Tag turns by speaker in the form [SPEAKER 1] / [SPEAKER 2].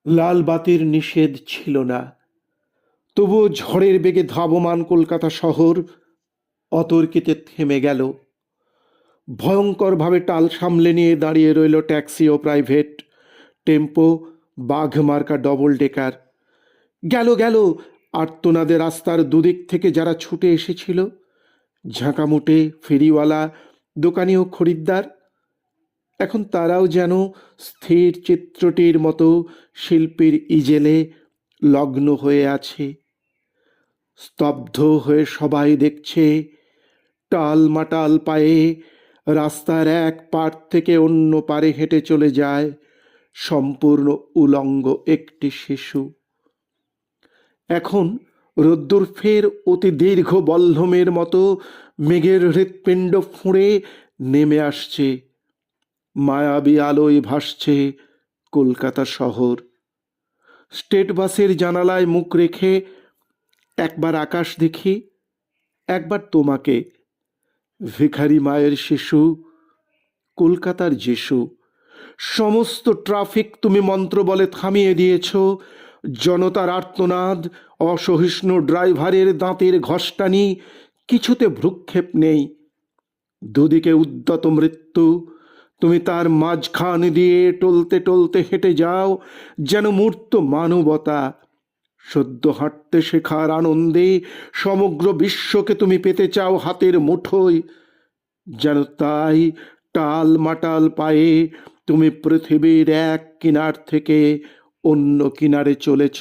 [SPEAKER 1] লাল বাতির নিষেধ ছিল না, তবুও ঝড়ের বেগে ধাবমান কলকাতা শহর অতর্কিতে থেমে গেল। ভয়ঙ্করভাবে টাল সামলে নিয়ে দাঁড়িয়ে রইল ট্যাক্সি ও প্রাইভেট, টেম্পো, বাঘমার্কা ডবল ডেকার। গেল গেল আর্তনাদে রাস্তার দুদিক থেকে যারা ছুটে এসেছিল, ঝাঁকামুটে ফেরিওয়ালা, দোকানি ও খরিদ্দার। এখন তারাও যেন স্থির চিত্রটির মতো শিল্পীর ইজেলে লগ্ন হয়ে আছে। স্তব্ধ হয়ে সবাই দেখছে টালমাটাল পায়ে রাস্তার এক পার থেকে অন্য পারে হেঁটে চলে যায় সম্পূর্ণ উলঙ্গ একটি শিশু। এখন রোদ্দুর ফের অতি দীর্ঘ বল্লমের মতো মেঘের হৃৎপিণ্ড ফুঁড়ে নেমে আসছে। মায়াবী আলোয় ভাসছে কলকাতা শহর। স্টেট বাসের জানালায় মুখ রেখে একবার আকাশ দেখি, একবার তোমাকে। ভিখারি মায়ের শিশু, কলকাতার যিশু। সমস্ত ট্রাফিক তুমি মন্ত্র বলে থামিয়ে দিয়েছ। জনতার আর্তনাদ, অসহিষ্ণু ড্রাইভারের দাঁতের ঘষ্টানি, কিছুতে ভ্রুক্ষেপ নেই। দুদিকে উদ্যত মৃত্যু, তুমি তার মাঝখান দিয়ে টলতে টলতে হেঁটে যাও যেন মূর্ত মানবতা। সদ্য হাঁটতে শেখার আনন্দে সমগ্র বিশ্বকে তুমি পেতে চাও হাতের মুঠোয়। যেন তাই টাল মাটাল পায়ে তুমি পৃথিবীর এক কিনার থেকে অন্য কিনারে চলেছ।